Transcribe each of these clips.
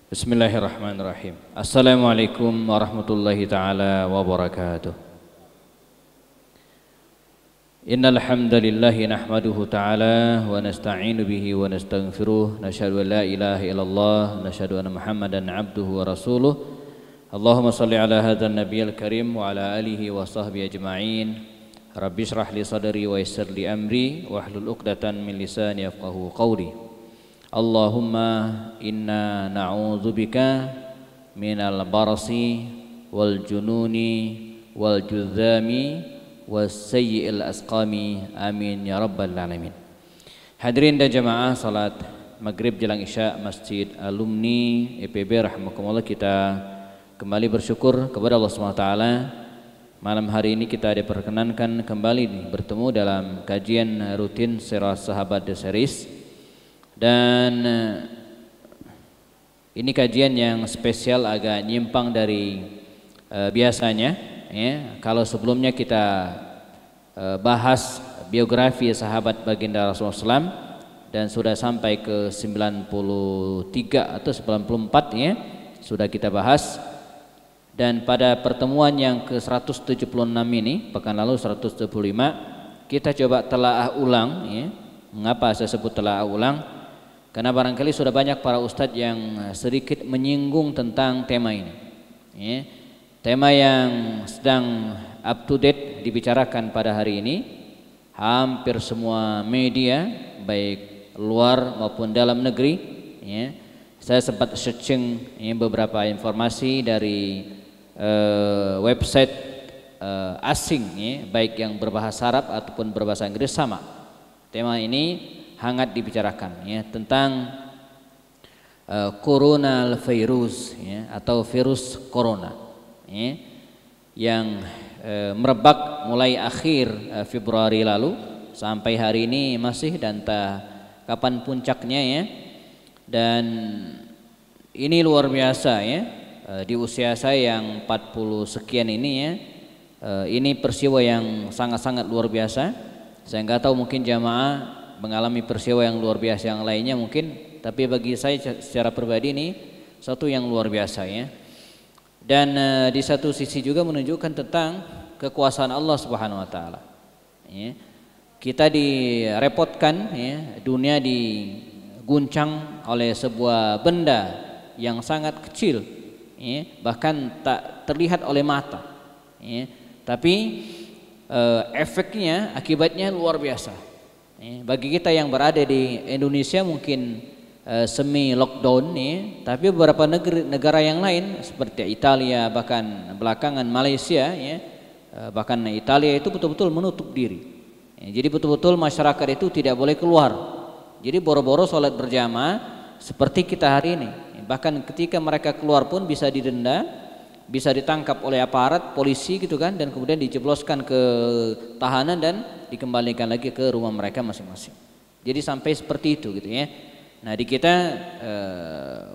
Bismillahirrahmanirrahim. Assalamualaikum warahmatullahi taala wabarakatuh. Innal hamdalillahi nahmaduhu ta'ala wa nasta'inu bihi wa nastaghfiruh, nashhadu an la ilaha illallah, nashhadu anna Muhammadan abduhu wa rasuluh. Allahumma shalli ala hadzal nabiyil karim wa ala alihi wa sahbihi ajma'in. Rabbi shrah li sadri wa yassir li amri wahlul 'uqdatam min lisani yafqahu qawli. Allahumma inna na'udzubika minal barasi wal jununi wal judzami was sayyi'il asqami, amin ya rabbal alamin. Hadirin dan jamaah salat maghrib jelang isya Masjid Alumni IPB rahimakumullah, kita kembali bersyukur kepada Allah SWT. Malam hari ini kita diperkenankan kembali bertemu dalam kajian rutin Sirah Sahabat The Series. Dan ini kajian yang spesial, agak nyimpang dari biasanya ya. Kalau sebelumnya kita bahas biografi sahabat baginda Rasulullah SAW dan sudah sampai ke 93 atau 94 ya, sudah kita bahas. Dan pada pertemuan yang ke 176 ini, pekan lalu 175, kita coba telaah ulang ya. Mengapa saya sebut telaah ulang? Karena barangkali sudah banyak para ustadz yang sedikit menyinggung tentang tema ini ya. Tema yang sedang up to date dibicarakan pada hari ini. Hampir semua media baik luar maupun dalam negeri ya. Saya sempat searching ya, beberapa informasi dari website asing ya, baik yang berbahasa Arab ataupun berbahasa Inggris sama. Tema ini hangat dibicarakan ya, tentang coronal virus ya, atau virus corona ya, yang merebak mulai akhir Februari lalu sampai hari ini masih, dan entah kapan puncaknya ya. Dan ini luar biasa ya, di usia saya yang 40 sekian ini ya, ini peristiwa yang sangat-sangat luar biasa. Saya nggak tahu, mungkin jamaah mengalami peristiwa yang luar biasa yang lainnya mungkin, tapi bagi saya secara pribadi ini satu yang luar biasa ya. Dan di satu sisi juga menunjukkan tentang kekuasaan Allah Subhanahu wa taala. Ya. Kita direpotkan ya, dunia diguncang oleh sebuah benda yang sangat kecil ya, bahkan tak terlihat oleh mata ya. Tapi efeknya, akibatnya luar biasa. Bagi kita yang berada di Indonesia mungkin semi lockdown nih, tapi beberapa negara yang lain seperti Italia, bahkan belakangan Malaysia ya, bahkan Italia itu betul-betul menutup diri. Jadi betul-betul masyarakat itu tidak boleh keluar. Jadi boro-boro sholat berjamaah seperti kita hari ini. Bahkan ketika mereka keluar pun bisa didenda, bisa ditangkap oleh aparat polisi gitu kan, dan kemudian dijebloskan ke tahanan dan dikembalikan lagi ke rumah mereka masing-masing. Jadi sampai seperti itu gitu ya. Nah di kita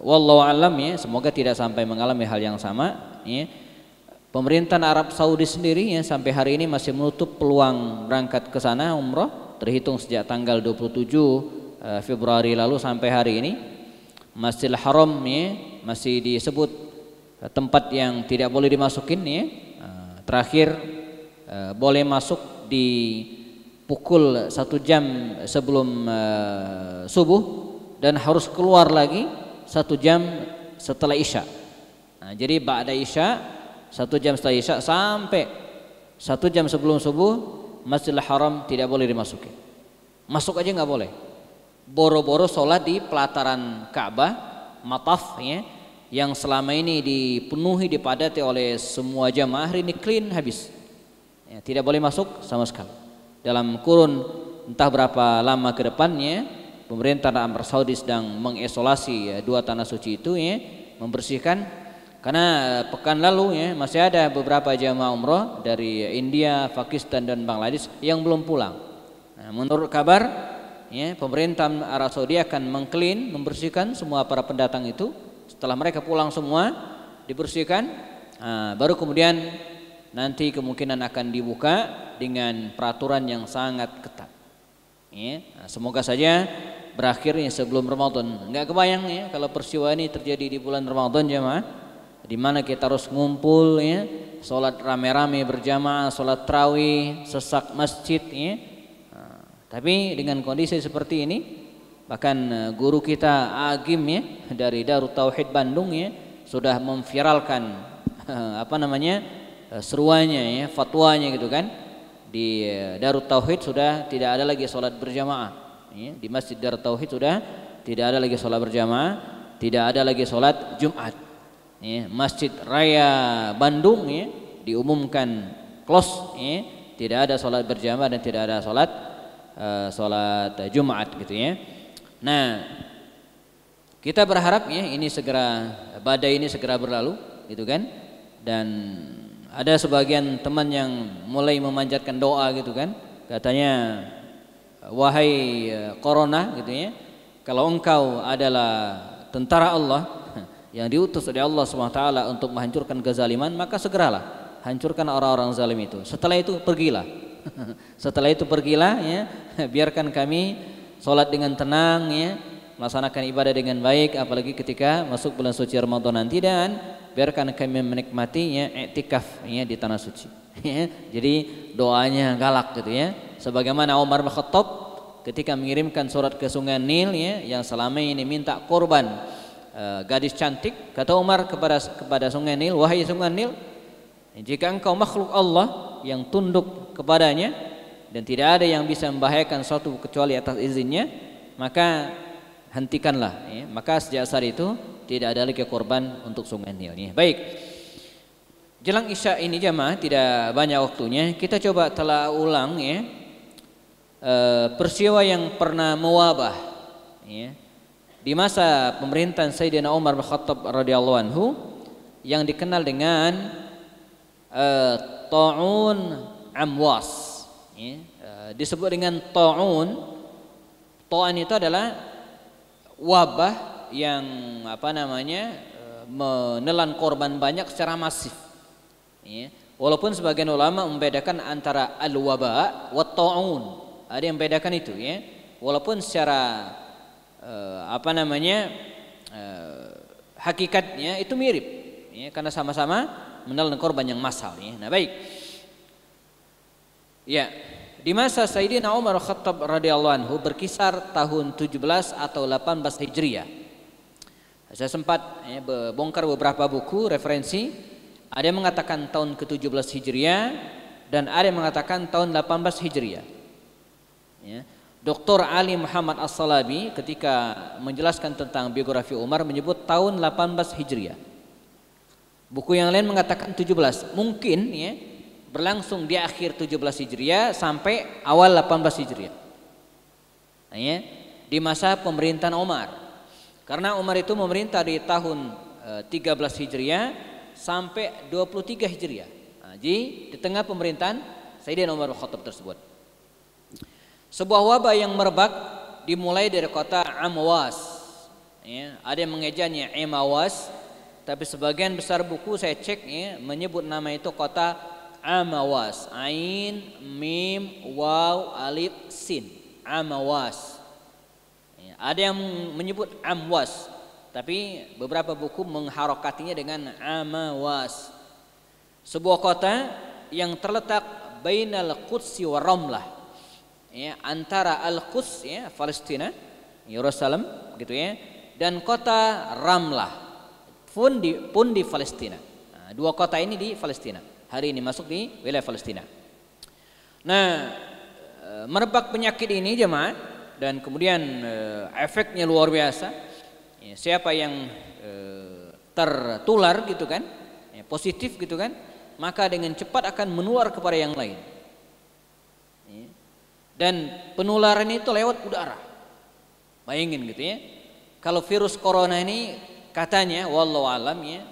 wallahu alam ya, semoga tidak sampai mengalami hal yang sama ya. Pemerintah Arab Saudi sendiri ya, sampai hari ini masih menutup peluang berangkat ke sana umroh, terhitung sejak tanggal 27 Februari lalu sampai hari ini. Masjidil Haram ya, masih disebut tempat yang tidak boleh dimasukin ya. Terakhir boleh masuk di pukul 1 jam sebelum subuh, dan harus keluar lagi 1 jam setelah isya. Nah, jadi ba'da isya 1 jam setelah isya sampai 1 jam sebelum subuh, Masjidil Haram tidak boleh dimasuki. Masuk aja nggak boleh. Boro-boro sholat di pelataran Ka'bah, mataf ya, yang selama ini dipenuhi, dipadati oleh semua jamaah, hari ini clean habis ya, tidak boleh masuk sama sekali. Dalam kurun entah berapa lama ke depannya, pemerintah Arab Saudi sedang mengisolasi ya, 2 tanah suci itu ya, membersihkan. Karena pekan lalu ya, masih ada beberapa jamaah umroh dari India, Pakistan dan Bangladesh yang belum pulang. Nah, menurut kabar ya, pemerintah Arab Saudi akan mengclean, membersihkan semua para pendatang itu. Setelah mereka pulang semua dibersihkan, baru kemudian nanti kemungkinan akan dibuka dengan peraturan yang sangat ketat. Ya, semoga saja berakhirnya sebelum Ramadan. Enggak kebayang ya kalau peristiwa ini terjadi di bulan Ramadan jemaah, di mana kita harus ngumpul ya, sholat rame-rame berjamaah, sholat tarawih, sesak masjid ya. Tapi dengan kondisi seperti ini, bahkan guru kita Agim ya dari Darut Tauhid Bandung ya sudah memviralkan seruannya ya, fatwanya gitu kan. Di Darut Tauhid sudah tidak ada lagi sholat berjamaah ya. Di Masjid Darut Tauhid sudah tidak ada lagi sholat berjamaah, tidak ada lagi sholat Jumat ya. Masjid Raya Bandung ya diumumkan close ya, tidak ada sholat berjamaah dan tidak ada sholat Jumat gitu ya. Nah, kita berharap ya ini segera, badai ini segera berlalu gitu kan. Dan ada sebagian teman yang mulai memanjatkan doa gitu kan, katanya wahai corona gitu ya, kalau engkau adalah tentara Allah yang diutus oleh Allah SWT untuk menghancurkan kezaliman, maka segeralah hancurkan orang-orang zalim itu. Setelah itu pergilah. Setelah itu pergilah ya, biarkan kami sholat dengan tenang ya, melaksanakan ibadah dengan baik, apalagi ketika masuk bulan suci Ramadan nanti, dan biarkan kami menikmatinya i'tikaf ya di tanah suci ya. Jadi doanya galak gitu ya, sebagaimana Umar bin Khattab ketika mengirimkan surat ke Sungai Nil ya, yang selama ini minta korban gadis cantik, kata Umar kepada Sungai Nil, wahai Sungai Nil, jika engkau makhluk Allah yang tunduk kepadanya dan tidak ada yang bisa membahayakan suatu kecuali atas izinnya, maka hentikanlah ya. Maka sejak saat itu tidak ada lagi korban untuk Sungai Nil ya. Baik, jelang Isya ini jamaah tidak banyak waktunya, kita coba telah ulang ya peristiwa yang pernah mewabah ya di masa pemerintahan Sayyidina Umar bin Khattab radhiyallahu anhu, yang dikenal dengan Ta'un Amwas ya. Disebut dengan ta'un. Ta'un itu adalah wabah yang menelan korban banyak secara masif ya. Walaupun sebagian ulama membedakan antara al-waba wa ta'un, ada yang membedakan itu ya, walaupun secara hakikatnya itu mirip ya, karena sama-sama menelan korban yang massal ya. Nah baik ya, di masa Sayyidina Umar Khattab radhiyallahu anhu berkisar tahun 17 atau 18 Hijriah. Saya sempat ya, bongkar beberapa buku referensi, ada yang mengatakan tahun ke-17 Hijriah dan ada yang mengatakan tahun 18 Hijriah ya. Dr. Ali Muhammad As-Salabi ketika menjelaskan tentang biografi Umar menyebut tahun 18 Hijriah. Buku yang lain mengatakan 17, mungkin ya berlangsung di akhir 17 Hijriah sampai awal 18 Hijriah. Nah, ya, di masa pemerintahan Umar. Karena Umar itu memerintah di tahun 13 Hijriah sampai 23 Hijriah. Nah, jadi di tengah pemerintahan Sayyidina Umar bin Khattab tersebut, sebuah wabah yang merebak dimulai dari kota Amwas ya, ada yang mengejanya Amawas, tapi sebagian besar buku saya cek ya, menyebut nama itu kota Amawas, Ain, Mim, Waw, Alif, Sin, Amawas ya, ada yang menyebut Amwas, tapi beberapa buku mengharokatinya dengan Amawas. Sebuah kota yang terletak bainal Qudsi wa Ramlah ya, antara Al-Quds ya, Palestina, Yerusalem gitu ya, dan kota Ramlah pun di Palestina. Nah, dua kota ini di Palestina. Hari ini masuk di wilayah Palestina. Nah, merebak penyakit ini jemaah, dan kemudian efeknya luar biasa. Ya, siapa yang tertular gitu kan, ya, positif gitu kan, maka dengan cepat akan menular kepada yang lain. Ya. Dan penularan itu lewat udara. Bayangin gitu ya. Kalau virus corona ini katanya wallahu alam ya,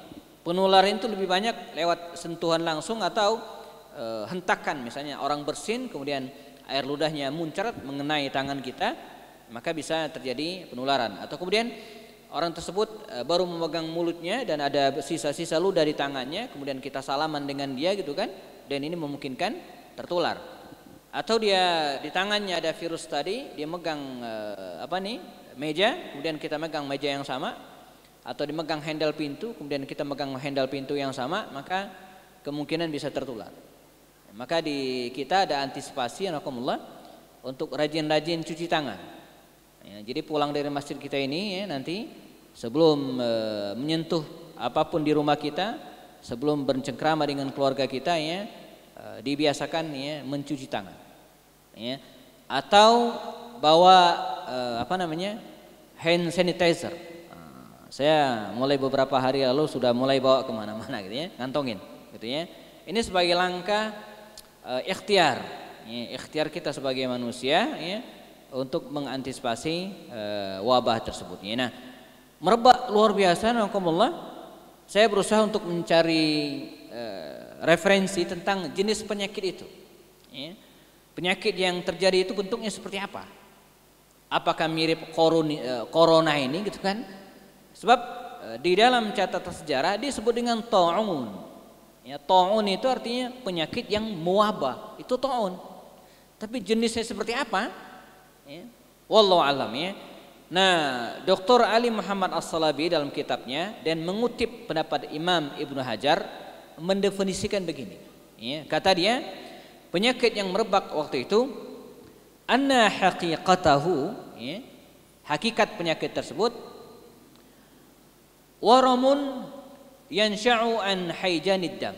penularan itu lebih banyak lewat sentuhan langsung atau hentakan, misalnya orang bersin kemudian air ludahnya muncrat mengenai tangan kita, maka bisa terjadi penularan. Atau kemudian orang tersebut baru memegang mulutnya dan ada sisa-sisa ludah di tangannya, kemudian kita salaman dengan dia gitu kan, dan ini memungkinkan tertular. atau dia di tangannya ada virus tadi, dia megang meja, kemudian kita megang meja yang sama, atau dimegang handle pintu, kemudian kita megang handle pintu yang sama, maka kemungkinan bisa tertular. Maka di kita ada antisipasi anakumullah untuk rajin-rajin cuci tangan. Ya, jadi pulang dari masjid kita ini ya, nanti sebelum menyentuh apapun di rumah kita, sebelum bercengkrama dengan keluarga kita ya, dibiasakan ya mencuci tangan. Ya. Atau bawa hand sanitizer. Saya mulai beberapa hari lalu sudah mulai bawa kemana-mana gitu ya, ngantongin gitu ya. Ini sebagai langkah ikhtiar, ya, ikhtiar kita sebagai manusia ya, untuk mengantisipasi wabah tersebut. Ya. Nah, merebak luar biasa, nakumullah. Saya berusaha untuk mencari referensi tentang jenis penyakit itu. Ya. Penyakit yang terjadi itu bentuknya seperti apa? Apakah mirip corona ini gitu kan? Sebab di dalam catatan sejarah disebut dengan ta'un. Ya, ta'un itu artinya penyakit yang mewabah. Itu ta'un. Tapi jenisnya seperti apa? Ya. Wallahu alam ya. Nah, Dr. Ali Muhammad As-Salabi dalam kitabnya dan mengutip pendapat Imam Ibnu Hajar mendefinisikan begini. Ya, kata dia, penyakit yang merebak waktu itu anna haqiqatahu, ya, hakikat penyakit tersebut waramun yansha'u an hayjanid dam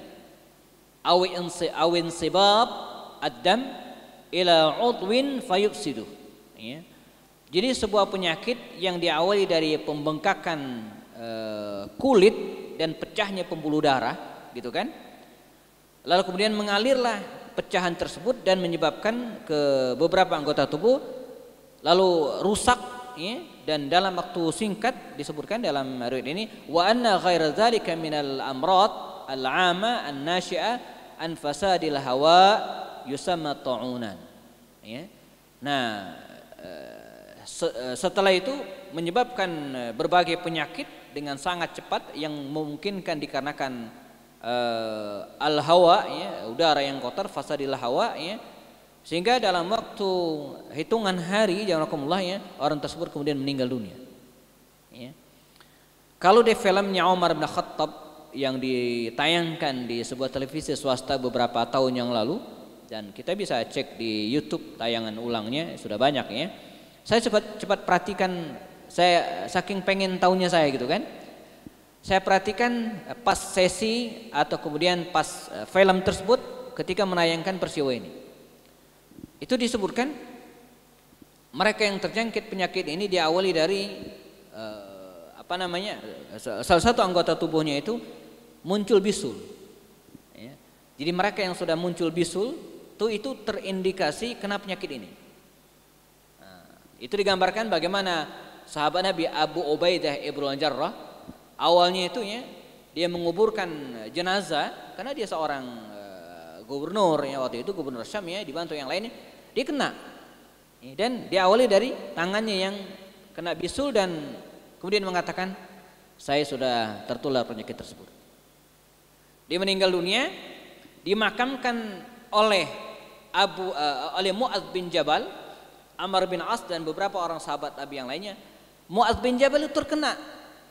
aw insibab ad-dam ila udwin fayufsiduh. Ya. Jadi sebuah penyakit yang diawali dari pembengkakan kulit dan pecahnya pembuluh darah, gitu kan? Lalu kemudian mengalirlah pecahan tersebut dan menyebabkan ke beberapa anggota tubuh, lalu rusak, ya, dan dalam waktu singkat disebutkan dalam riwayat ini wa anna ghaira dzalika minal amrad al-'ama an-nashi'a an fasadil hawa yusamma ta'unan. Ya. Nah, setelah itu menyebabkan berbagai penyakit dengan sangat cepat yang memungkinkan dikarenakan al-hawa, ya, udara yang kotor, fasadil hawa, ya, sehingga dalam waktu hitungan hari jazakumullah ya, orang tersebut kemudian meninggal dunia. Ya. Kalau di filmnya Umar bin Khattab yang ditayangkan di sebuah televisi swasta beberapa tahun yang lalu, dan kita bisa cek di YouTube tayangan ulangnya sudah banyak ya. Saya cepat perhatikan, saya saking pengen tahunya saya gitu kan. Saya perhatikan pas sesi atau kemudian pas film tersebut ketika menayangkan peristiwa ini. Itu disebutkan mereka yang terjangkit penyakit ini diawali dari salah satu anggota tubuhnya itu muncul bisul. Ya. Jadi mereka yang sudah muncul bisul itu terindikasi kena penyakit ini. Itu digambarkan bagaimana sahabat Nabi Abu Ubaidah ibnu Jarrah awalnya itu ya, dia menguburkan jenazah karena dia seorang gubernur ya, waktu itu gubernur Syam ya, dibantu yang lainnya, dia kena dan diawali dari tangannya yang kena bisul dan kemudian mengatakan saya sudah tertular penyakit tersebut. Dia meninggal dunia, dimakamkan oleh Mu'adz bin Jabal, Amr bin As dan beberapa orang sahabat Nabi yang lainnya. Mu'adz bin Jabal itu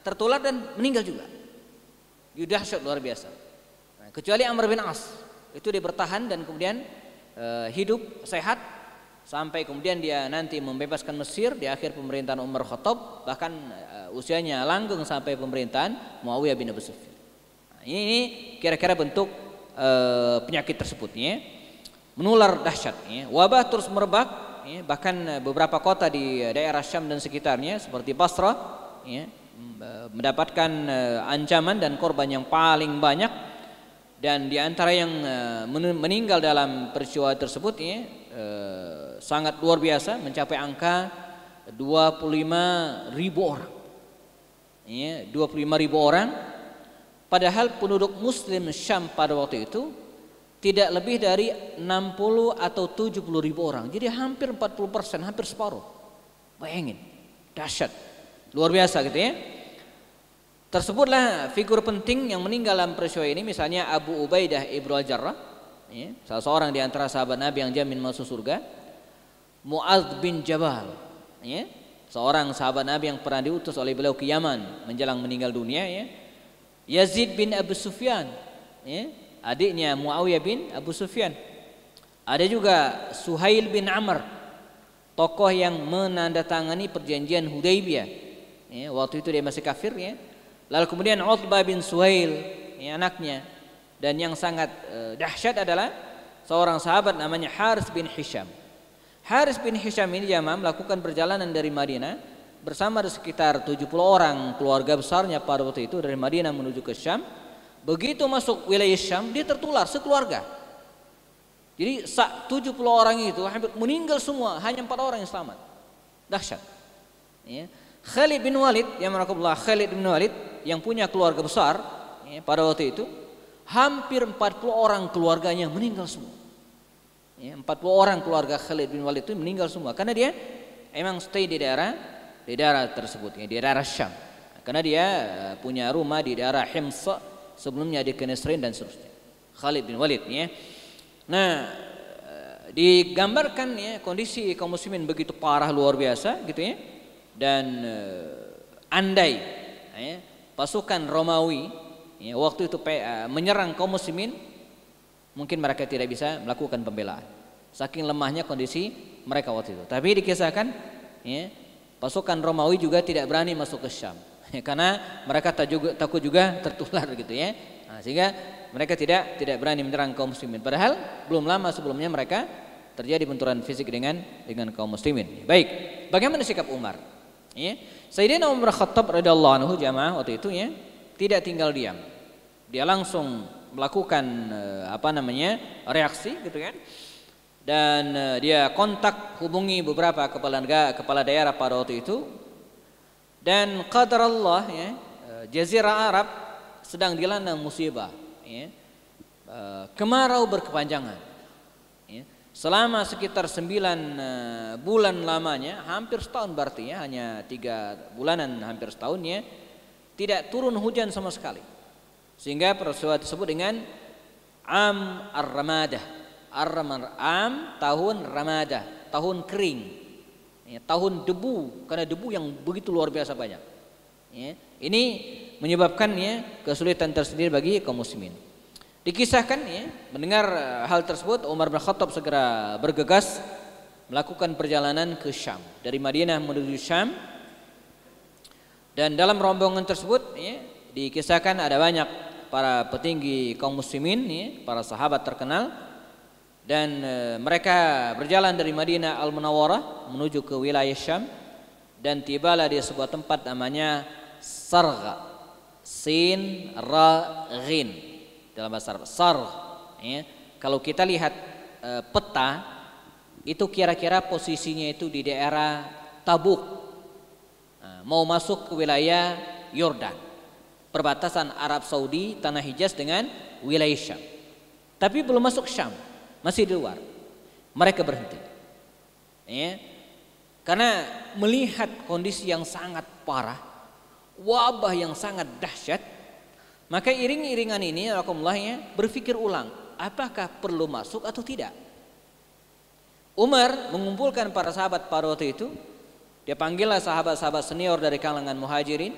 tertular dan meninggal juga. Dahsyat luar biasa. Nah, kecuali Amr bin As, itu dia bertahan dan kemudian hidup sehat sampai kemudian dia nanti membebaskan Mesir di akhir pemerintahan Umar Khattab, bahkan usianya langgeng sampai pemerintahan Muawiyah bin Abi Sufyan. Nah, ini kira-kira bentuk penyakit tersebut ya. Menular dahsyat ya. Wabah terus merebak ya, bahkan beberapa kota di daerah Syam dan sekitarnya seperti Basra ya, mendapatkan ancaman dan korban yang paling banyak, dan di antara yang meninggal dalam peristiwa tersebut ya, sangat luar biasa, mencapai angka 25.000 orang ya, 25.000 orang, padahal penduduk muslim Syam pada waktu itu tidak lebih dari 60 atau 70.000 orang. Jadi hampir 40%, hampir separuh. Bayangin, dahsyat, luar biasa gitu ya. Tersebutlah figur penting yang meninggal dalam peristiwa ini, misalnya Abu Ubaidah ibnu Jarrah ya, salah seorang di antara sahabat Nabi yang jamin masuk surga, Mu'adz bin Jabal, ya, seorang sahabat Nabi yang pernah diutus oleh beliau ke Yaman menjelang meninggal dunia, ya. Yazid bin Abu Sufyan, ya, adiknya Muawiyah bin Abu Sufyan. Ada juga Suhail bin Amr, tokoh yang menandatangani perjanjian Hudaybiyah, ya, waktu itu dia masih kafir, ya. Lalu kemudian Utbah bin Suhail, ya, anaknya. Dan yang sangat dahsyat adalah seorang sahabat namanya Haris bin Hisham. Haris bin Hisham ini jamaah melakukan perjalanan dari Madinah bersama sekitar 70 orang keluarga besarnya pada waktu itu dari Madinah menuju ke Syam. Begitu masuk wilayah Syam, dia tertular sekeluarga. Jadi 70 orang itu hampir meninggal semua, hanya 4 orang yang selamat. Dahsyat. Ya. Khalid bin Walid, yang merakamullah Khalid bin Walid yang punya keluarga besar, ya, pada waktu itu hampir 40 orang keluarganya meninggal semua. Ya, 40 orang keluarga Khalid bin Walid itu meninggal semua karena dia emang stay di daerah tersebut, ya, di daerah Syam. Karena dia punya rumah di daerah Hims, sebelumnya di Kenesrin dan seterusnya. Khalid bin Walid, ya. Nah, digambarkan, ya, kondisi kaum muslimin begitu parah luar biasa gitu, ya. Dan andai, ya, pasukan Romawi, ya, waktu itu menyerang kaum muslimin, mungkin mereka tidak bisa melakukan pembelaan. Saking lemahnya kondisi mereka waktu itu. Tapi dikisahkan, ya, pasukan Romawi juga tidak berani masuk ke Syam, ya, karena mereka takut juga tertular gitu, ya. Nah, sehingga mereka tidak berani menyerang kaum muslimin. Padahal belum lama sebelumnya mereka terjadi benturan fisik dengan kaum muslimin. Baik, bagaimana sikap Umar? Ya, Sayyidina Umar Khattab radhiyallahu anhu jamaah waktu itu, ya, tidak tinggal diam. Dia langsung melakukan reaksi gitu kan, dan dia kontak hubungi beberapa kepala daerah pada waktu itu, dan qadarullah, ya, Jazirah Arab sedang dilanda musibah, ya, kemarau berkepanjangan, ya, selama sekitar 9 bulan lamanya, hampir setahun berarti, ya, hanya 3 bulanan hampir setahun, ya, tidak turun hujan sama sekali. Sehingga peristiwa disebut dengan Am Ar-Ramadah. Tahun Ramadah, tahun kering, ya, tahun debu, karena debu yang begitu luar biasa banyak, ya. Ini menyebabkan, ya, kesulitan tersendiri bagi kaum muslimin. Dikisahkan, ya, mendengar hal tersebut, Umar bin Khattab segera bergegas melakukan perjalanan ke Syam, dari Madinah menuju Syam. Dan dalam rombongan tersebut, ya, dikisahkan ada banyak para petinggi kaum muslimin, ya, para sahabat terkenal, dan mereka berjalan dari Madinah Al-Munawwarah menuju ke wilayah Syam, dan tibalah di sebuah tempat namanya Sargh, Sin Ra Ghin dalam bahasa Arab. Sargh, ya. Kalau kita lihat peta itu kira-kira posisinya itu di daerah Tabuk, mau masuk ke wilayah Yordan, perbatasan Arab Saudi, tanah Hijaz dengan wilayah Syam. Tapi belum masuk Syam, masih di luar. Mereka berhenti, ya, karena melihat kondisi yang sangat parah, wabah yang sangat dahsyat. Maka iring-iringan ini, alhamdulillah, berpikir ulang, apakah perlu masuk atau tidak. Umar mengumpulkan para sahabat pada waktu itu. Dia panggillah sahabat-sahabat senior dari kalangan Muhajirin,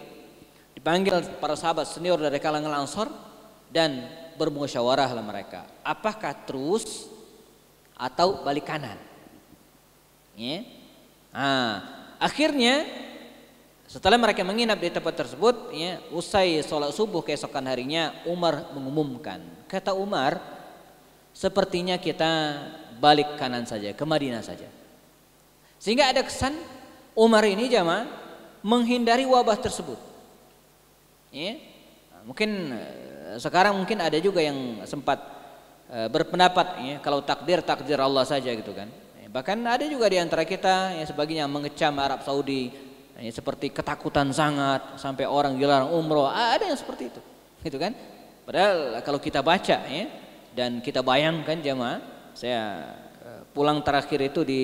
dipanggil para sahabat senior dari kalangan Ansar, dan bermusyawarahlah mereka, apakah terus atau balik kanan, ya. Akhirnya setelah mereka menginap di tempat tersebut, ya, usai sholat subuh keesokan harinya, Umar mengumumkan, kata Umar, sepertinya kita balik kanan saja, ke Madinah saja. Sehingga ada kesan Umar ini jamaah menghindari wabah tersebut, ya. Mungkin sekarang mungkin ada juga yang sempat berpendapat, ya, kalau takdir Allah saja gitu kan. Bahkan ada juga di antara kita, ya, sebagian yang mengecam Arab Saudi, ya, seperti ketakutan sangat sampai orang dilarang umroh. Ada yang seperti itu, gitu kan. Padahal kalau kita baca, ya, dan kita bayangkan jamaah, saya pulang terakhir itu di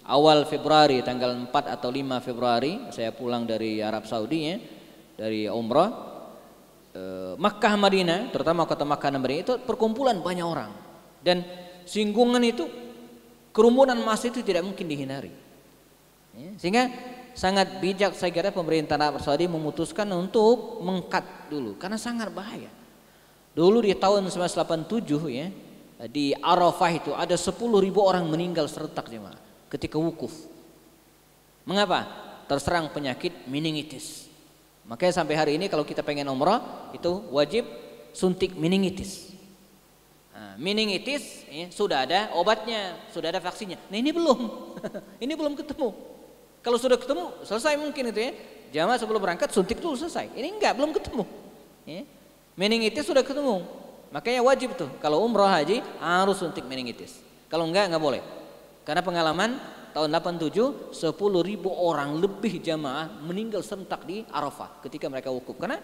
awal Februari, tanggal 4 atau 5 Februari saya pulang dari Arab Saudi, ya, dari umrah. Makkah Madinah, terutama kota Makkah dan Madinah itu perkumpulan banyak orang, Dan singgungan itu, kerumunan massa itu tidak mungkin dihindari. Sehingga sangat bijak saya kira pemerintah Arab Saudi memutuskan untuk mengkat dulu karena sangat bahaya. Dulu di tahun 1987 ya, di Arafah itu ada 10.000 orang meninggal serentak jemaah ketika wukuf. Mengapa? Terserang penyakit meningitis. Makanya sampai hari ini kalau kita pengen umrah itu wajib suntik meningitis. Nah, meningitis ya, sudah ada obatnya, sudah ada vaksinnya. Nah ini belum, ini belum ketemu. Kalau sudah ketemu selesai mungkin itu ya. Jamaah sebelum berangkat suntik dulu selesai. Ini enggak, belum ketemu. Ya. Meningitis sudah ketemu. Makanya wajib tuh kalau umrah haji harus suntik meningitis. Kalau enggak boleh. Karena pengalaman tahun 87 10.000 orang lebih jamaah meninggal serentak di Arafah ketika mereka wukuf karena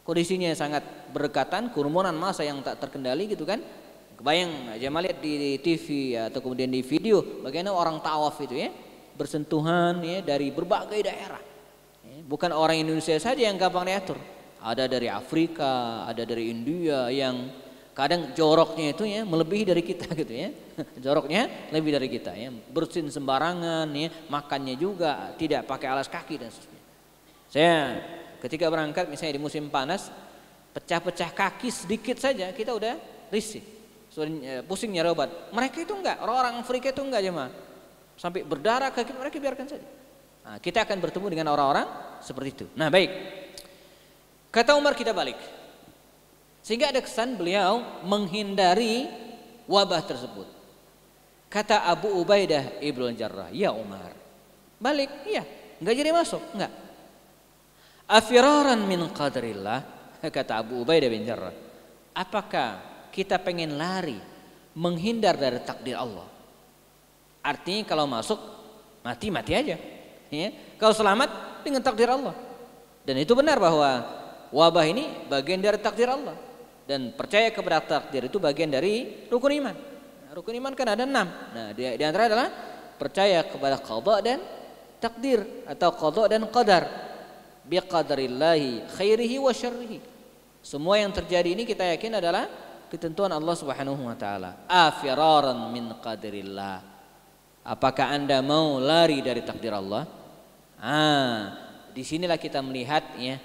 kondisinya sangat berdekatan, kerumunan massa yang tak terkendali gitu kan. Kebayang jamaah lihat di TV atau kemudian di video bagaimana orang tawaf itu ya, bersentuhan ya dari berbagai daerah. Bukan orang Indonesia saja yang gampang diatur. Ada dari Afrika, ada dari India yang kadang joroknya itu ya melebihi dari kita gitu ya. Joroknya lebih dari kita ya. Bersin sembarangan ya, makannya juga tidak pakai alas kaki dan sebagainya. Saya ketika berangkat misalnya di musim panas, pecah-pecah kaki sedikit saja kita udah risih. Pusing nyari obat. Mereka itu enggak, orang-orang Afrika itu enggak jemaah. Sampai berdarah kaki mereka biarkan saja. Nah, kita akan bertemu dengan orang-orang seperti itu. Nah, baik. Kata Umar kita balik. Sehingga ada kesan beliau menghindari wabah tersebut. Kata Abu Ubaidah Ibnu Jarrah, "Ya Umar, balik." Iya, enggak jadi masuk, enggak. "Afiraran min qadrillah," kata Abu Ubaidah bin Jarrah. Apakah kita pengen lari menghindar dari takdir Allah? Artinya kalau masuk mati aja. Ya. Kalau selamat dengan takdir Allah. Dan itu benar bahwa wabah ini bagian dari takdir Allah. Dan percaya kepada takdir itu bagian dari rukun iman. Nah, rukun iman kan ada 6. Nah, di antara adalah percaya kepada qada dan takdir atau qada dan qadar. Bi qadarillahi khairihi wa syarrihi. Semua yang terjadi ini kita yakin adalah ketentuan Allah Subhanahu wa taala. Afiraran min qadarillah. Apakah Anda mau lari dari takdir Allah? Disinilah kita melihat ya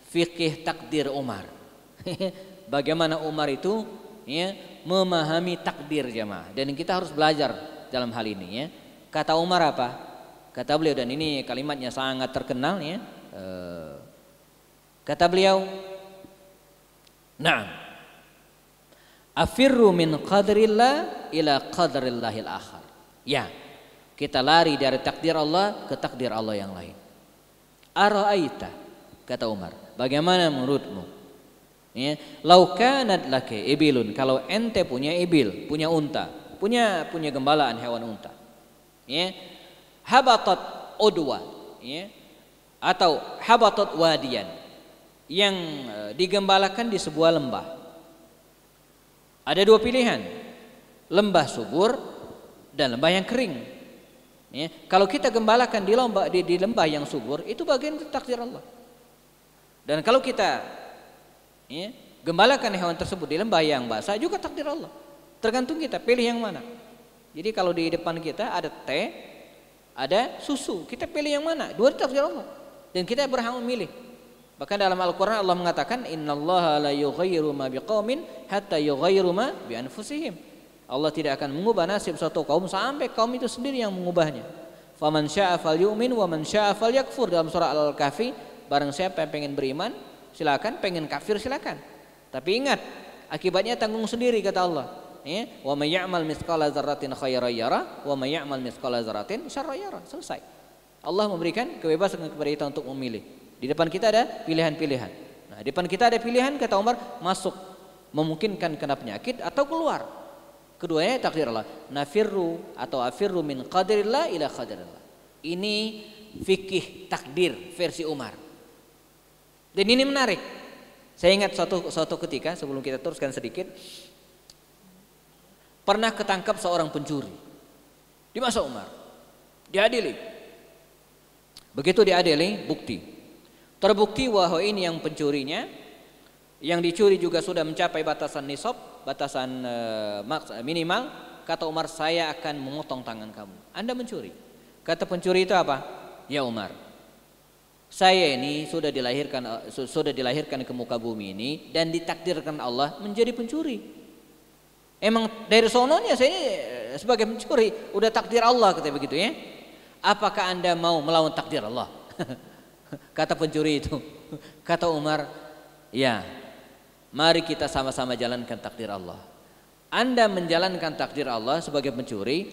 fikih takdir Umar. Bagaimana Umar itu ya memahami takdir jemaah. Dan kita harus belajar dalam hal ini ya. Kata Umar apa? Kata beliau, dan ini kalimatnya sangat terkenal ya. Kata beliau, "Na'am. Afirru min qadrillah ila qadrillahil akhar." Ya, kita lari dari takdir Allah ke takdir Allah yang lain. Ara'aita, kata Umar, bagaimana menurutmu? Ya, lau kanat laka ibilun, kalau ente punya ibil, punya unta, punya gembalaan hewan unta. Ya, habatat udwa, ya, atau habatat wadiyan, yang digembalakan di sebuah lembah. Ada dua pilihan, lembah subur dan lembah yang kering. Ya, kalau kita gembalakan di lembah yang subur, itu bagian takdir Allah. Dan kalau kita ya, gembalakan hewan tersebut di lembah yang basah, juga takdir Allah. Tergantung kita pilih yang mana. Jadi kalau di depan kita ada teh, ada susu, kita pilih yang mana? Dua takdir Allah. Dan kita berhak memilih. Bahkan dalam Al-Quran Allah mengatakan, "Innallaha la yughayyiru ma biqaumin hatta yughayyiru ma bi anfusihim." Allah tidak akan mengubah nasib suatu kaum sampai kaum itu sendiri yang mengubahnya. Faman syaa'a falyu'min wa man syaa'a falyakfur, dalam surah Al-Kahfi, barang siapa yang pengen beriman silakan, pengen kafir silakan. Tapi ingat, akibatnya tanggung sendiri kata Allah. Ya, wa may ya'mal mithqala dzarratin khairan yara wa may ya'mal mithqala dzarratin syarran yara. Selesai. Allah memberikan kebebasan kepada kita untuk memilih. Di depan kita ada pilihan-pilihan. Nah, di depan kita ada pilihan kata Umar, masuk memungkinkan kena penyakit atau keluar. Keduanya takdir Allah. Nafirru atau afirru min qadrillah ila qadrillah. Ini fikih takdir versi Umar. Dan ini menarik. Saya ingat suatu ketika sebelum kita teruskan sedikit, pernah ketangkap seorang pencuri di masa Umar. Diadili. Begitu diadili, bukti. Terbukti bahwa ini yang pencurinya Yang dicuri juga sudah mencapai batasan nisab, batasan minimal. Kata Umar, saya akan memotong tangan kamu. Anda mencuri. Kata pencuri itu apa? Ya Umar, saya ini sudah dilahirkan ke muka bumi ini dan ditakdirkan Allah menjadi pencuri. Emang dari sononya saya ini sebagai pencuri, udah takdir Allah, kata begitu ya. Apakah Anda mau melawan takdir Allah? Kata pencuri itu. Kata Umar, ya, mari kita sama-sama jalankan takdir Allah. Anda menjalankan takdir Allah sebagai pencuri,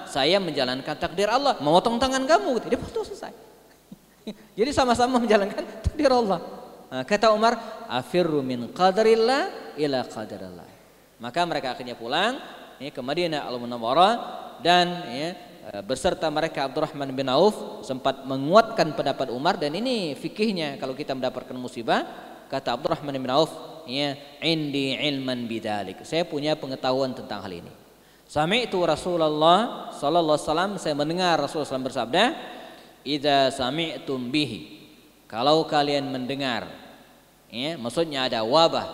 saya menjalankan takdir Allah, memotong tangan kamu. Dia potong, selesai. Jadi sama-sama menjalankan takdir Allah. Kata Umar, afirru min qadarillah ila qadarillah. Maka mereka akhirnya pulang ke Madinah Al-Munawwarah dan beserta mereka Abdurrahman bin Auf sempat menguatkan pendapat Umar. Dan ini fikihnya kalau kita mendapatkan musibah, kata Abdurrahman bin Auf, indi ilman bidzalik, saya punya pengetahuan tentang hal ini. Sami'tu Rasulullah sallallahu alaihi wasallam, saya mendengar Rasulullah SAW bersabda, idza sami'tum bihi, kalau kalian mendengar, maksudnya ada wabah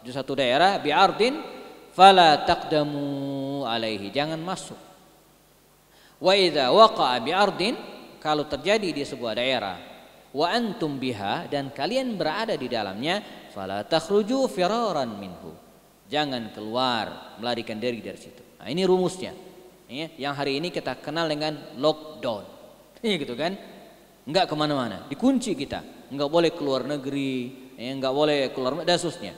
di satu daerah, bi'ardin fala taqdamu alaihi, jangan masuk. Wa idza waqa'a bi'ardin, kalau terjadi di sebuah daerah, wa antum biha, dan kalian berada di dalamnya, fala takhruju firaran minhu, jangan keluar melarikan diri dari situ. Nah, ini rumusnya. Yang hari ini kita kenal dengan lockdown. Gitu kan? Enggak kemana-mana, dikunci kita, enggak boleh keluar negeri, enggak boleh keluar dan seterusnya.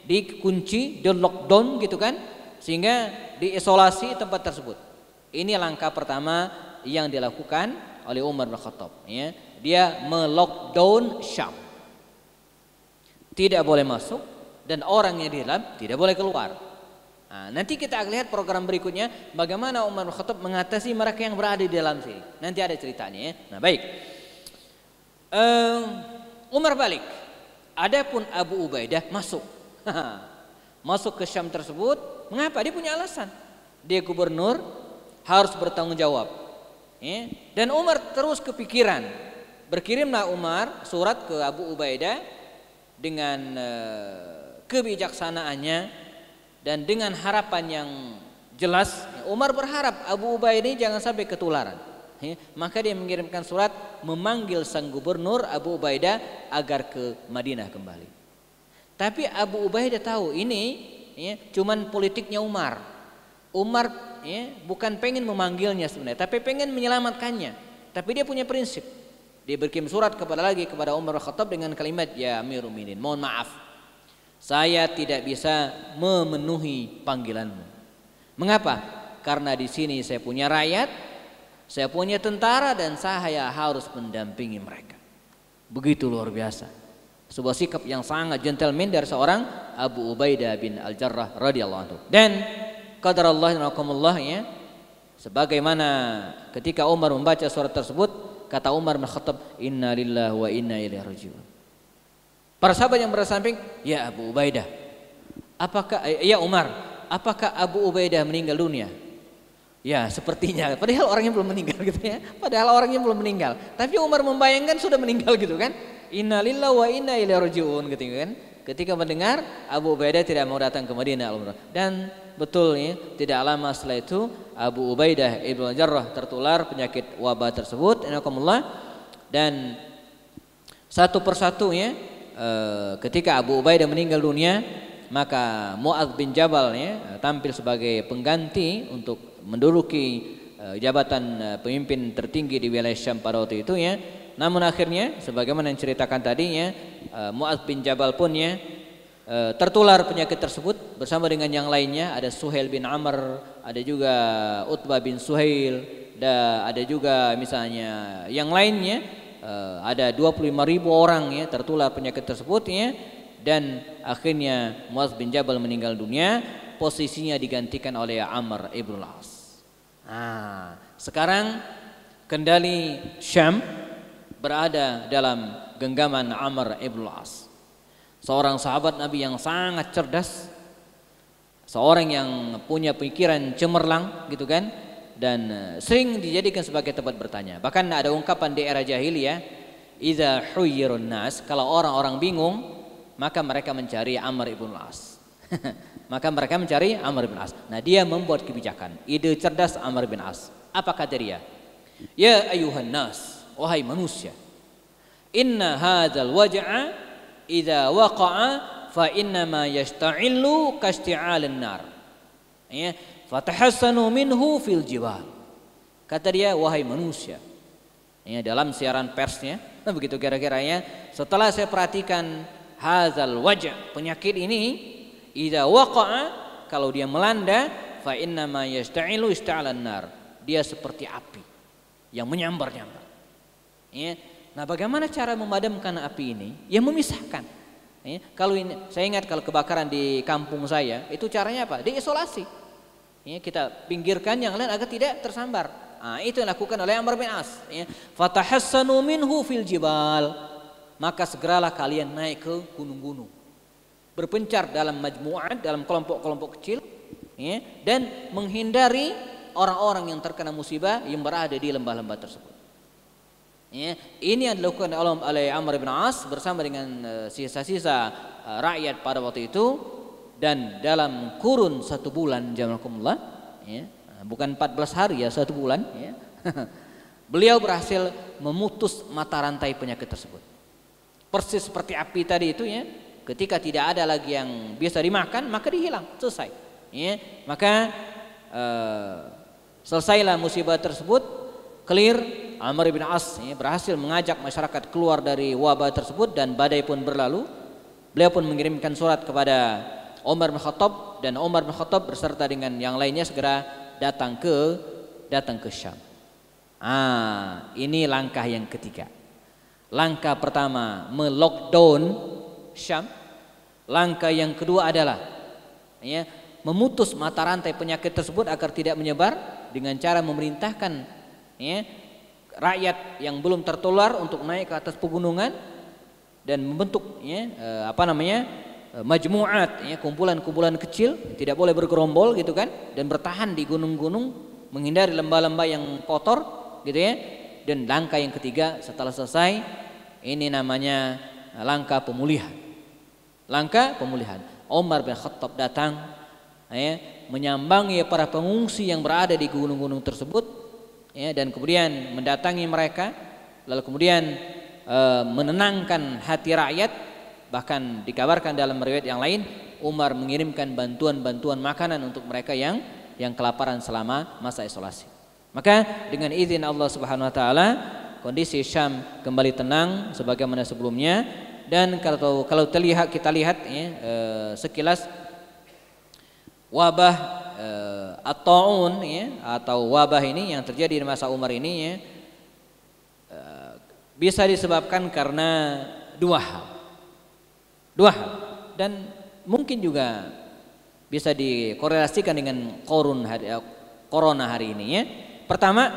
Dikunci, di lockdown gitu kan, sehingga diisolasi tempat tersebut. Ini langkah pertama yang dilakukan oleh Umar bin Khattab. Dia melockdown Syam, tidak boleh masuk, dan orang yang di dalam tidak boleh keluar. Nah, nanti kita akan lihat program berikutnya bagaimana Umar bin Khattab mengatasi mereka yang berada di dalam sini. Nanti ada ceritanya. Nah, baik. Umar balik. Adapun Abu Ubaidah masuk. Masuk ke Syam tersebut. Mengapa? Dia punya alasan. Dia gubernur, harus bertanggung jawab. Dan Umar terus kepikiran. Berkirimlah Umar surat ke Abu Ubaidah dengan kebijaksanaannya dan dengan harapan yang jelas. Umar berharap Abu Ubaidah ini jangan sampai ketularan. Maka dia mengirimkan surat memanggil sang gubernur Abu Ubaidah agar ke Madinah kembali. Tapi Abu Ubaidah tahu ini cuman politiknya Umar. Umar bukan pengen memanggilnya sebenarnya, tapi pengen menyelamatkannya. Tapi dia punya prinsip. Dia berkirim surat kepada Umar Khattab dengan kalimat, ya Amirul Mukminin, mohon maaf, saya tidak bisa memenuhi panggilanmu. Mengapa? Karena di sini saya punya rakyat, saya punya tentara, dan saya harus mendampingi mereka. Begitu luar biasa. Sebuah sikap yang sangat gentleman dari seorang Abu Ubaidah bin Al-Jarrah radhiyallahu anhu. Dan qadarallah nakumullah, sebagaimana ketika Umar membaca surat tersebut, kata Umar bin Khattab, inna lillahi wa inna ilaihi raji'un. Para sahabat yang berada samping, ya Abu Ubaidah, ya Umar, apakah Abu Ubaidah meninggal dunia? Ya sepertinya, padahal orangnya belum meninggal gitu ya. Padahal orangnya belum meninggal, tapi Umar membayangkan sudah meninggal gitu kan. Inna lillahi wa inna ilaihi raji'un gitu kan. Ketika mendengar Abu Ubaidah tidak mau datang ke Madinah, dan betul tidak lama setelah itu Abu Ubaidah ibn Jarrah tertular penyakit wabah tersebut. Dan satu persatu ketika Abu Ubaidah meninggal dunia, maka Mu'adz bin Jabal tampil sebagai pengganti untuk menduduki jabatan pemimpin tertinggi di wilayah Syam pada waktu itu Namun akhirnya sebagaimana yang ceritakan tadinya, Mu'adz bin Jabal pun tertular penyakit tersebut bersama dengan yang lainnya. Ada Suhail bin Amr, ada juga Utbah bin Suhail, dan ada juga misalnya yang lainnya. Ada 25.000 orang tertular penyakit tersebut dan akhirnya Mu'adz bin Jabal meninggal dunia. Posisinya digantikan oleh Amr ibn al-As. Nah, sekarang kendali Syam berada dalam genggaman Amr ibn al-As, seorang sahabat Nabi yang sangat cerdas, seorang yang punya pikiran cemerlang gitu kan, dan sering dijadikan sebagai tempat bertanya. Bahkan ada ungkapan di era jahiliyah, idza huyyirun nas, kalau orang-orang bingung maka mereka mencari Amr ibn As. Maka mereka mencari Amr bin As. Nah, dia membuat kebijakan, ide cerdas Amr bin As. Apa kata dia? Ya ayuhan nas, wahai manusia, inna hadzal waj'a idza waqa'a fa inna ma yashta'illu kasti'alin nar. Ya, fatahassanu minhu fil jibal. Kata dia, wahai manusia. Ya, dalam siaran persnya, begitu kira-kiranya, setelah saya perhatikan hadzal waj', penyakit ini, idza waqa'a, kalau dia melanda, fa inna ma yasta'ilu ista'alan nar. Dia seperti api yang menyambar-nyambar. Ya. Nah, bagaimana cara memadamkan api ini? Ya, memisahkan. Ya. Kalau ini, saya ingat kalau kebakaran di kampung saya, itu caranya apa? Diisolasi. Ya, kita pinggirkan yang lain agar tidak tersambar. Nah, itu yang dilakukan oleh Amr bin As. Ya. Fatahassanu minhu fil jibal. Maka segeralah kalian naik ke gunung-gunung, berpencar dalam majmu'at, dalam kelompok-kelompok kecil, ya, dan menghindari orang-orang yang terkena musibah yang berada di lembah-lembah tersebut. Ya, ini yang dilakukan oleh Amr bin As bersama dengan sisa-sisa rakyat pada waktu itu, dan dalam kurun 1 bulan, jazakumullah, ya, bukan 14 hari ya, 1 bulan, ya, beliau berhasil memutus mata rantai penyakit tersebut. Persis seperti api tadi itu, ya. Ketika tidak ada lagi yang bisa dimakan, maka dihilang, selesai. Ya, maka selesailah musibah tersebut, clear. Amr bin As, ya, berhasil mengajak masyarakat keluar dari wabah tersebut, dan badai pun berlalu. Beliau pun mengirimkan surat kepada Umar bin Khattab, dan Umar bin Khattab berserta dengan yang lainnya segera datang ke Syam. Ini langkah yang ketiga. Langkah pertama melockdown Syam. Langkah yang kedua adalah, ya, memutus mata rantai penyakit tersebut agar tidak menyebar dengan cara memerintahkan, ya, rakyat yang belum tertular untuk naik ke atas pegunungan dan membentuk, ya, majmu'at, ya, kumpulan-kumpulan kecil, tidak boleh bergerombol gitu kan, dan bertahan di gunung-gunung, menghindari lembah-lembah yang kotor gitu, ya. Dan langkah yang ketiga setelah selesai, ini namanya langkah pemulihan. Langkah pemulihan. Umar bin Khattab datang, ya, menyambangi para pengungsi yang berada di gunung-gunung tersebut, ya, dan kemudian mendatangi mereka, lalu kemudian menenangkan hati rakyat. Bahkan dikabarkan dalam riwayat yang lain, Umar mengirimkan bantuan-bantuan makanan untuk mereka yang kelaparan selama masa isolasi. Maka dengan izin Allah Subhanahu wa taala, kondisi Syam kembali tenang sebagaimana sebelumnya. Dan kalau kita lihat, ya, sekilas wabah at-ta'un, ya, atau wabah ini yang terjadi di masa Umar ini, ya, bisa disebabkan karena dua hal, dan mungkin juga bisa dikorelasikan dengan corona hari ini, ya. Pertama,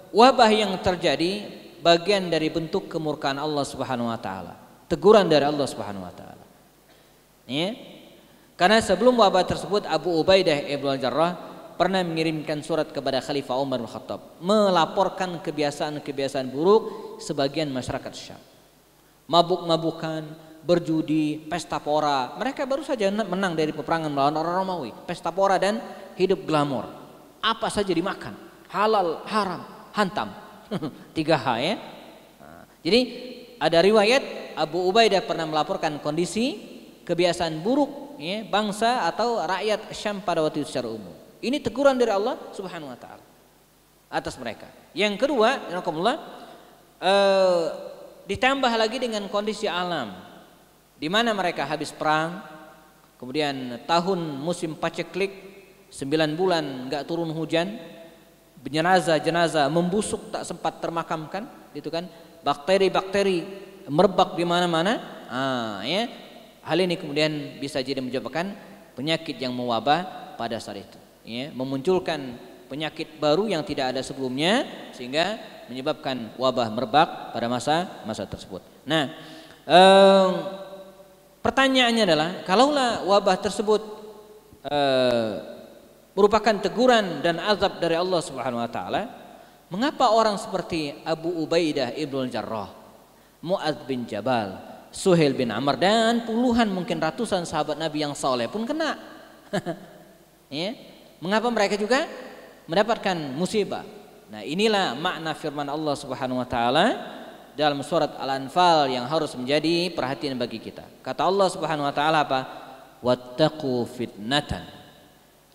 wabah yang terjadi bagian dari bentuk kemurkaan Allah Subhanahu wa taala, teguran dari Allah Subhanahu wa taala. Ya. Karena sebelum wabah tersebut, Abu Ubaidah ibn al-Jarrah pernah mengirimkan surat kepada Khalifah Umar bin Khattab, melaporkan kebiasaan-kebiasaan buruk sebagian masyarakat Syam. Mabuk-mabukan, berjudi, pesta pora. Mereka baru saja menang dari peperangan melawan orang Romawi. Pesta pora dan hidup glamor. Apa saja dimakan, halal, haram, hantam. 3H, ya. Jadi ada riwayat Abu Ubaidah pernah melaporkan kondisi kebiasaan buruk, ya, bangsa atau rakyat Syam pada waktu itu secara umum. Ini teguran dari Allah Subhanahu wa taala atas mereka. Yang kedua, ditambah lagi dengan kondisi alam di mana mereka habis perang, kemudian tahun musim paceklik, 9 bulan enggak turun hujan, jenazah membusuk tak sempat termakamkan, gitu kan? Bakteri-bakteri merebak di mana-mana. Ya. Hal ini kemudian bisa jadi menyebabkan penyakit yang mewabah pada saat itu, ya, memunculkan penyakit baru yang tidak ada sebelumnya, sehingga menyebabkan wabah merebak pada masa tersebut. Nah, pertanyaannya adalah, kalaulah wabah tersebut merupakan teguran dan azab dari Allah Subhanahu wa taala, mengapa orang seperti Abu Ubaidah ibn al-Jarrah Mu'adz bin Jabal, Suhail bin Amr, dan puluhan mungkin ratusan sahabat Nabi yang saleh pun kena. Ya. Mengapa mereka juga mendapatkan musibah? Nah, inilah makna firman Allah Subhanahu wa taala dalam surat Al-Anfal yang harus menjadi perhatian bagi kita. Kata Allah Subhanahu wa taala apa? Wattaqu fitnatan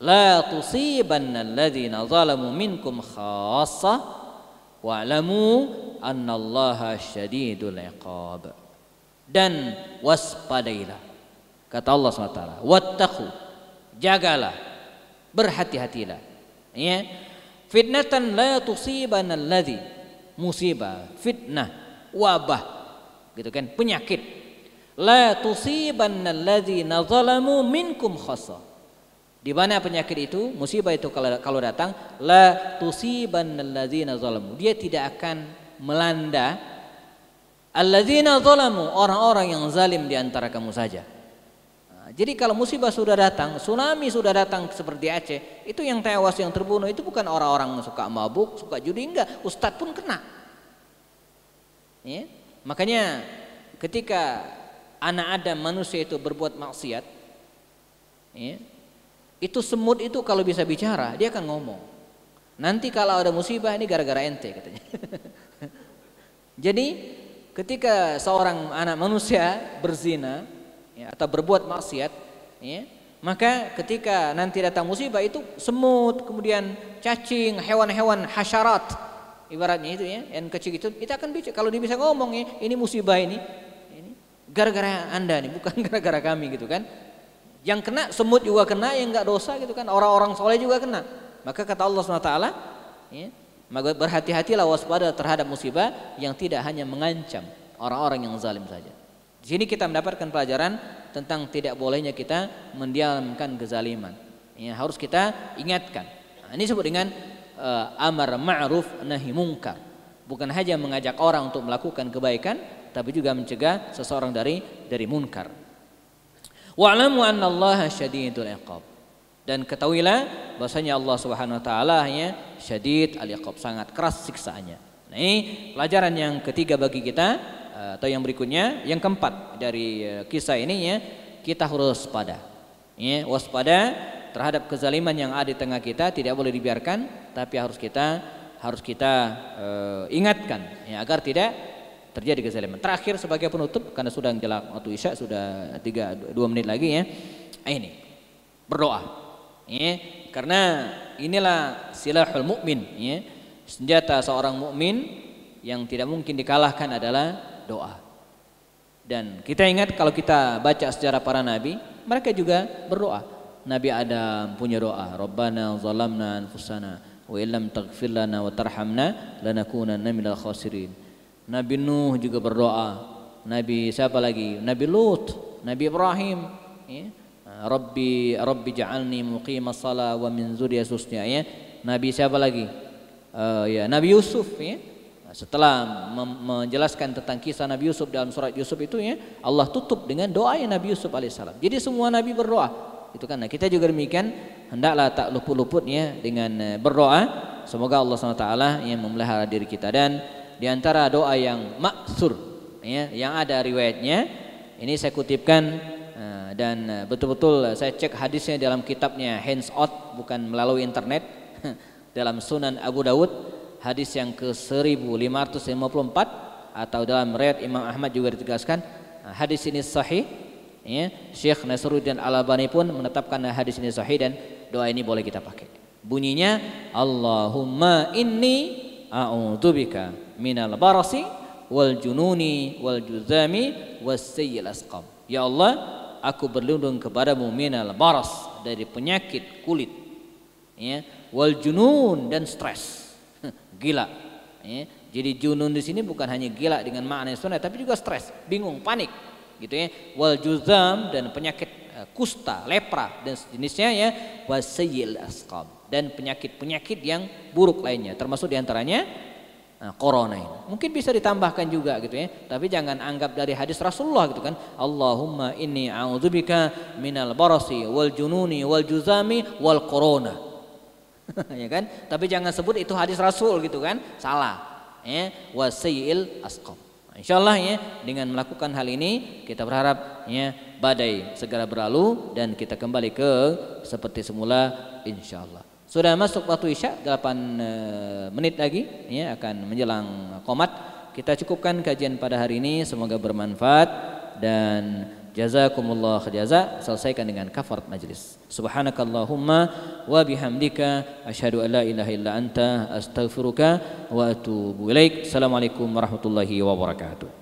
la tusibanna alladzina zalamu minkum khassah wa'lamu annallaha syadidul iqab. Dan waspadailah. Kata Allah Subhanahu wa taala, wattaqu, jagalah, berhati-hatilah. Ya. Fitnatan la tusibanna alladzi, musibah, fitnah, wabah, gitu kan, penyakit. La tusibanna alladzina zalamu minkum khassa. Di mana penyakit itu, musibah itu kalau datang, la tusibanna alladzina zalamu, dia tidak akan melanda alladzina zalamu, orang-orang yang zalim di antara kamu saja. Jadi kalau musibah sudah datang, tsunami sudah datang seperti Aceh, itu yang tewas, yang terbunuh itu bukan orang-orang suka mabuk, suka judi, enggak, ustadz pun kena. Ya? Makanya ketika anak Adam, manusia itu berbuat maksiat, ya, itu semut itu kalau bisa bicara dia akan ngomong. Nanti kalau ada musibah ini gara-gara ente, katanya. Jadi ketika seorang anak manusia berzina, ya, atau berbuat maksiat, ya, maka ketika nanti datang musibah itu semut, kemudian cacing, hewan-hewan hasyarat, ibaratnya itu ya, yang kecil itu akan bicara. Kalau dia bisa ngomong, ya, ini musibah ini gara-gara anda nih, bukan gara-gara kami, gitu kan. Yang kena semut juga kena, yang nggak dosa, gitu kan. Orang-orang soleh juga kena. Maka kata Allah SWT, ya, maka berhati-hatilah, waspada terhadap musibah yang tidak hanya mengancam orang-orang yang zalim saja. Di sini kita mendapatkan pelajaran tentang tidak bolehnya kita mendiamkan kezaliman. Ya, harus kita ingatkan. Nah, ini disebut dengan amar ma'ruf nahi munkar. Bukan hanya mengajak orang untuk melakukan kebaikan, tapi juga mencegah seseorang dari munkar. Wa'lamu annallaha syadidul iqab. Dan ketahuilah bahwasanya Allah Subhanahu wa taala ya syadid al-iqab, sangat keras siksaannya. Nah, ini pelajaran yang ketiga bagi kita. Atau yang berikutnya, yang keempat dari kisah ini, ya, kita harus waspada, ya, waspada terhadap kezaliman yang ada di tengah kita, tidak boleh dibiarkan, tapi harus kita ingatkan, ya, agar tidak terjadi kezaliman. Terakhir sebagai penutup, karena sudah menjelang waktu isya, sudah 2 menit lagi, ya, ini berdoa, ya, karena inilah silahul mukmin, ya, senjata seorang mukmin yang tidak mungkin dikalahkan adalah doa. Dan kita ingat kalau kita baca sejarah para nabi, mereka juga berdoa. Nabi Adam punya doa, Rabbana zalamna anfusana wa illam taghfir lana wa tarhamna lanakunanna minal khasirin. Nabi Nuh juga berdoa. Nabi siapa lagi? Nabi Lut, Nabi Ibrahim, ya. Rabbi ja'alni muqimas shalah wa min dzurriyyatina, ya. Nabi siapa lagi? Ya, Nabi Yusuf, ya. Setelah menjelaskan tentang kisah Nabi Yusuf dalam surat Yusuf itu, ya, Allah tutup dengan doa yang Nabi Yusuf alaihissalam. Jadi semua Nabi berdoa, itu kan. Nah, kita juga demikian, hendaklah tak luput-luputnya dengan berdoa. Semoga Allah SWT yang memelihara diri kita. Dan diantara doa yang maksur, ya, yang ada riwayatnya, ini saya kutipkan dan betul-betul saya cek hadisnya dalam kitabnya Hands Out, bukan melalui internet, dalam Sunan Abu Dawud. Hadis yang ke-1554, atau dalam riwayat Imam Ahmad juga ditegaskan hadis ini sahih, ya. Syekh Nasruddin Al-Albani pun menetapkan hadis ini sahih, dan doa ini boleh kita pakai. Bunyinya, Allahumma inni a'udzubika minal barasi wal jununi wal juzami was sayyil asqam. Ya Allah, aku berlindung kepadamu minal baras, dari penyakit kulit, ya, wal junun, dan stres, gila, ya. Jadi junun di sini bukan hanya gila dengan makna sunnah, tapi juga stres, bingung, panik, gitu, ya. Wal juzam, dan penyakit kusta, lepra dan sejenisnya, ya. Wasayyil asqam, dan penyakit-penyakit yang buruk lainnya, termasuk diantaranya corona ini. Mungkin bisa ditambahkan juga, gitu, ya. Tapi jangan anggap dari hadis Rasulullah, gitu kan. Allahumma inni a'udzubika minal barasi wal jununi wal juzami wal corona. Ya kan? Tapi jangan sebut itu hadis Rasul, gitu kan? Salah. Ya, wasayyil asqam. Insyaallah ya, dengan melakukan hal ini kita berharap ya badai segera berlalu dan kita kembali ke seperti semula insyaallah. Sudah masuk waktu Isya, 8 menit lagi ya akan menjelang qomat. Kita cukupkan kajian pada hari ini, semoga bermanfaat dan jazakumullah jaza. Selesaikan dengan kafarat majlis. Subhanakallahumma wa bihamdika asyhadu an la ilaha illa anta astaghfiruka wa atubu ilaik. Assalamualaikum warahmatullahi wabarakatuh.